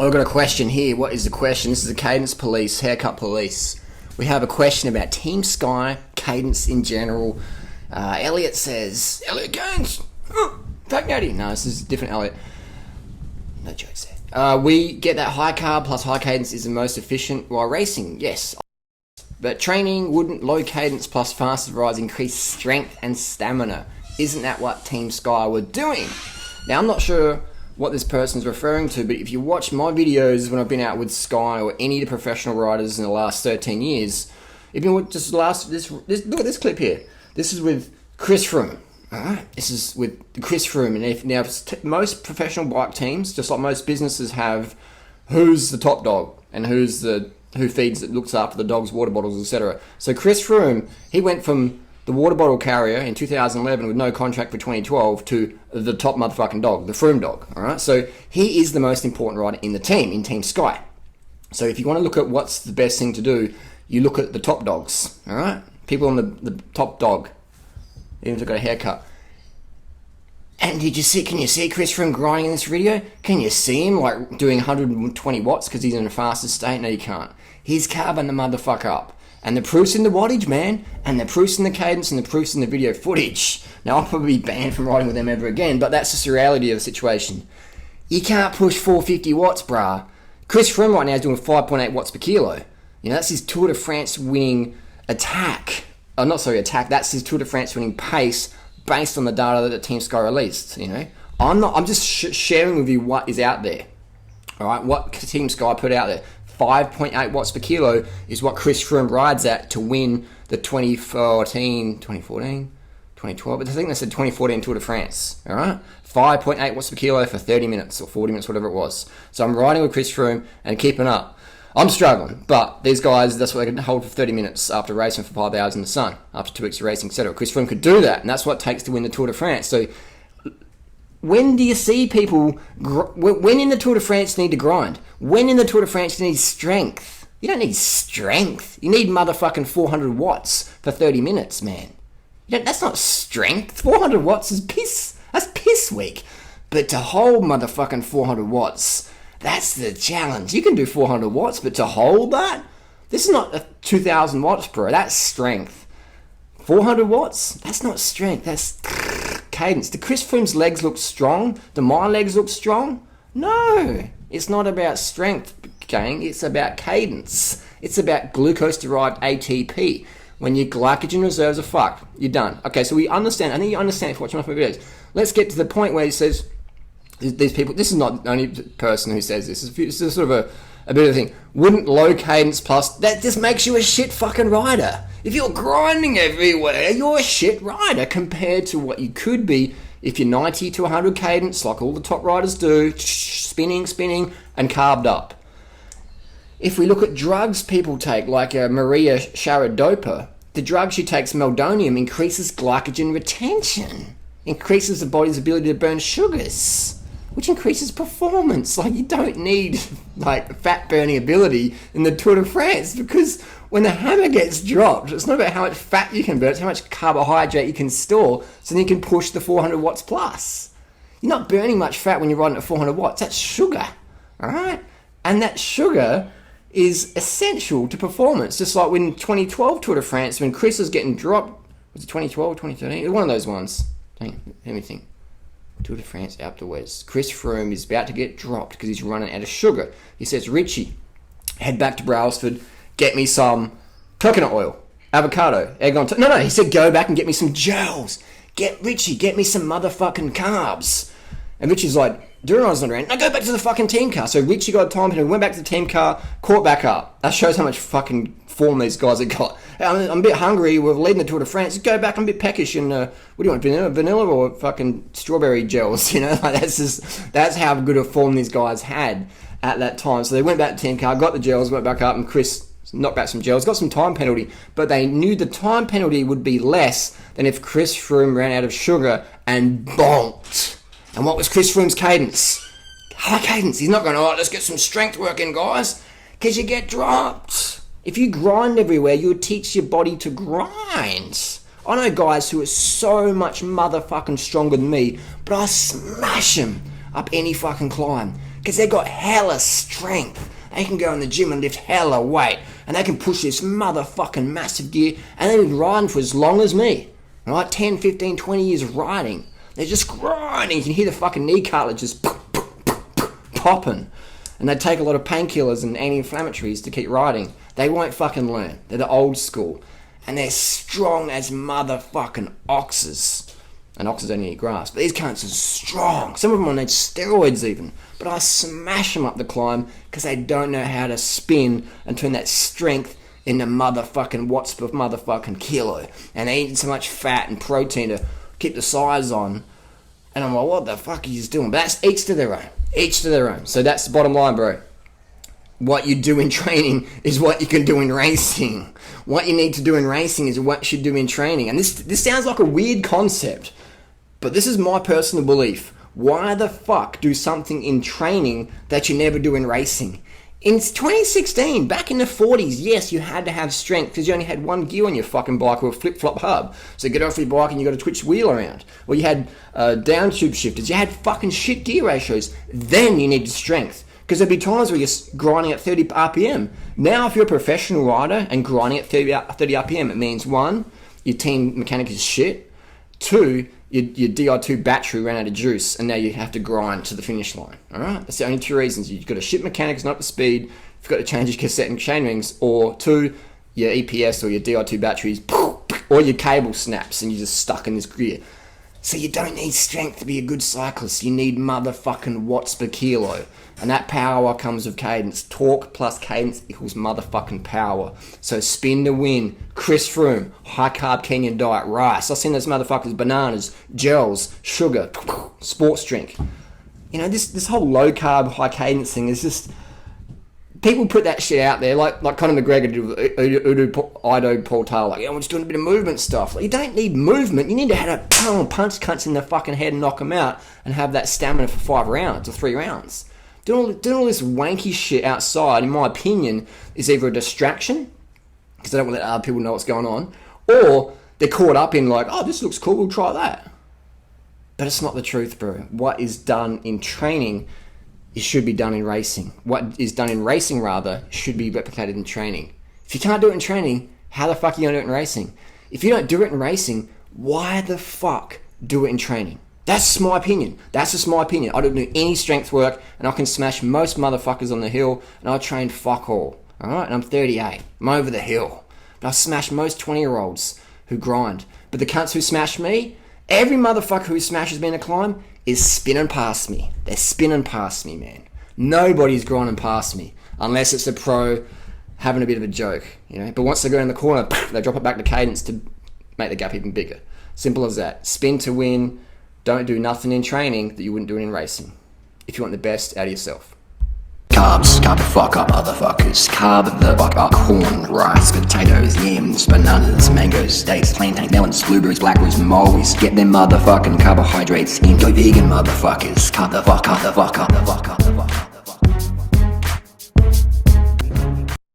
I've got a question here. What is the question? This is the Cadence Police, Haircut Police. We have a question about Team Sky, Cadence in general. Elliot says, Elliot Gaines, fake natty. No, this is a different Elliot. No jokes there. We get that high carb plus high cadence is the most efficient while racing. Yes. But training wouldn't low cadence plus faster rides increase strength and stamina. Isn't that what Team Sky were doing? Now, I'm not sure what this person's referring to, but if you watch my videos when I've been out with Sky or any of the professional riders in the last 13 years, if you look at this clip here. This is with Chris Froome. Alright, this is with Chris Froome, and most professional bike teams, just like most businesses, have who's the top dog and who feeds it, looks after the dog's water bottles, etc. So Chris Froome, he went from the water bottle carrier in 2011 with no contract for 2012 to the top motherfucking dog, the Froome dog. Alright, so he is the most important rider in the team, in Team Sky. So if you want to look at what's the best thing to do, you look at the top dogs. Alright, people on the top dog, even if they've got a haircut. And can you see Chris Froome grinding in this video? Can you see him like doing 120 watts because he's in the fastest state? No, you can't. He's carving the motherfucker up. And the proof's in the wattage, man. And the proof's in the cadence and the proof's in the video footage. Now, I'll probably be banned from riding with them ever again, but that's just the reality of the situation. You can't push 450 watts, brah. Chris Froome right now is doing 5.8 watts per kilo. You know, that's his Tour de France winning attack. That's his Tour de France winning pace based on the data that Team Sky released. You know, I'm just sharing with you what is out there. All right, what Team Sky put out there. 5.8 watts per kilo is what Chris Froome rides at to win the 2012, I think they said 2014 Tour de France. All right, 5.8 watts per kilo for 30 minutes or 40 minutes, whatever it was. So I'm riding with Chris Froome and keeping up. I'm struggling, but these guys, that's what they can hold for 30 minutes after racing for 5 hours in the sun, after 2 weeks of racing, etc. Chris Froome could do that, and that's what it takes to win the Tour de France. So when do you see people, when in the Tour de France you need to grind? When in the Tour de France you need strength? You don't need strength. You need motherfucking 400 watts for 30 minutes, man. That's not strength. 400 watts is piss. That's piss weak. But to hold motherfucking 400 watts, that's the challenge. You can do 400 watts, but to hold that? This is not a 2,000 watts, bro. That's strength. 400 watts? That's not strength. That's cadence. Do Chris Froome's legs look strong? Do my legs look strong? No. It's not about strength, gang. It's about cadence. It's about glucose-derived ATP. When your glycogen reserves are fucked, you're done. Okay, so we understand. I think you understand if you're watching my videos. Let's get to the point where he says, these people, this is not the only person who says this. This is sort of a bit of a thing. Wouldn't low cadence plus, that just makes you a shit fucking rider. If you're grinding everywhere, you're a shit rider compared to what you could be if you're 90 to 100 cadence, like all the top riders do, spinning, and carved up. If we look at drugs people take, like Maria Sharapova, the drug she takes, meldonium, increases glycogen retention, increases the body's ability to burn sugars, which increases performance. Like, you don't need like fat burning ability in the Tour de France, because when the hammer gets dropped, it's not about how much fat you can burn, it's how much carbohydrate you can store, so then you can push the 400 watts plus. You're not burning much fat when you're riding at 400 watts. That's sugar, all right? And that sugar is essential to performance. Just like when 2012 Tour de France, when Chris was getting dropped, was it 2012 or 2013? It was one of those ones. Let me think. Tour de France, Alpe d'Huez. Chris Froome is about to get dropped because he's running out of sugar. He says, Richie, head back to Brailsford, get me some coconut oil, avocado, egg on toast. No, he said go back and get me some gels. Get me some motherfucking carbs. And Richie's like, Duran's not around. No, go back to the fucking team car. So Richie got a time penalty, went back to the team car, caught back up. That shows how much fucking form these guys have got. I'm a bit hungry. We're leading the Tour de France. Go back. I'm a bit peckish. And what do you want? Vanilla or fucking strawberry gels? You know, like that's how good a form these guys had at that time. So they went back to team car, got the gels, went back up, and Chris knocked back some gels, got some time penalty. But they knew the time penalty would be less than if Chris Froome ran out of sugar and bonked. And what was Chris Froome's cadence? High cadence. He's not going, let's get some strength work in, guys, because you get dropped. If you grind everywhere, you'll teach your body to grind. I know guys who are so much motherfucking stronger than me, but I smash them up any fucking climb. Because they got hella strength. They can go in the gym and lift hella weight. And they can push this motherfucking massive gear. And they've been riding for as long as me. Right? 10, 15, 20 years of riding. They're just grinding. You can hear the fucking knee cartilage just popping. And they take a lot of painkillers and anti-inflammatories to keep riding. They won't fucking learn. They're the old school. And they're strong as motherfucking oxes. And oxes don't eat grass. But these cunts are strong. Some of them on steroids even. But I smash them up the climb because they don't know how to spin and turn that strength into motherfucking watts per motherfucking kilo. And they're eating so much fat and protein to keep the size on. And I'm like, what the fuck are you doing? But that's each to their own. Each to their own. So that's the bottom line, bro. What you do in training is what you can do in racing. What you need to do in racing is what you should do in training. And this sounds like a weird concept, but this is my personal belief. Why the fuck do something in training that you never do in racing? In 2016, back in the 40s, yes, you had to have strength because you only had one gear on your fucking bike or a flip-flop hub. So you get off your bike and you got to twitch the wheel around. Or you had down tube shifters. You had fucking shit gear ratios. Then you needed strength. Because there'd be times where you're grinding at 30 RPM. Now, if you're a professional rider and grinding at 30 RPM, it means 1, your team mechanic is shit. 2, your Di2 battery ran out of juice and now you have to grind to the finish line. Alright? That's the only 2 reasons. You've got a shit mechanic, it's not up to speed, you've got to change your cassette and chain rings, or 2, your EPS or your Di2 batteries, or your cable snaps and you're just stuck in this gear. So you don't need strength to be a good cyclist. You need motherfucking watts per kilo. And that power comes with cadence. Torque plus cadence equals motherfucking power. So spin to win. Chris Froome, high carb Kenyan diet, rice. I've seen those motherfuckers, bananas, gels, sugar, sports drink. You know, this whole low carb, high cadence thing is just... People put that shit out there, like Conor McGregor did with Ido Paul Taylor, like, I'm just doing a bit of movement stuff. Like, you don't need movement. You need to have a punch cunts in the fucking head and knock them out and have that stamina for 5 rounds or 3 rounds. Doing all this wanky shit outside, in my opinion, is either a distraction, because they don't want to let other people know what's going on, or they're caught up in like, oh, this looks cool, we'll try that. But it's not the truth, bro. What is done in training, it should be done in racing. What is done in racing, rather, should be replicated in training. If you can't do it in training, how the fuck are you going to do it in racing? If you don't do it in racing, why the fuck do it in training? That's my opinion. That's just my opinion. I don't do any strength work, and I can smash most motherfuckers on the hill, and I train fuck all. Alright? And I'm 38. I'm over the hill. But I smash most 20-year-olds who grind. But the cunts who smash me, every motherfucker who smashes me in a climb is spinning past me. They're spinning past me, man. Nobody's grinding past me, unless it's a pro having a bit of a joke, you know. But once they go in the corner, they drop it back to cadence to make the gap even bigger. Simple as that. Spin to win. Don't do nothing in training that you wouldn't do in racing. If you want the best out of yourself. Carbs, carb the fuck up, motherfuckers. Carb the fuck up. Corn, rice, potatoes, yams, bananas, mangoes, dates, plantains, melons, blueberries, blackberries, mulberries. Get them motherfucking carbohydrates in. Go vegan, motherfuckers. Carb the fuck up, the fuck up, the fuck up, the fuck up.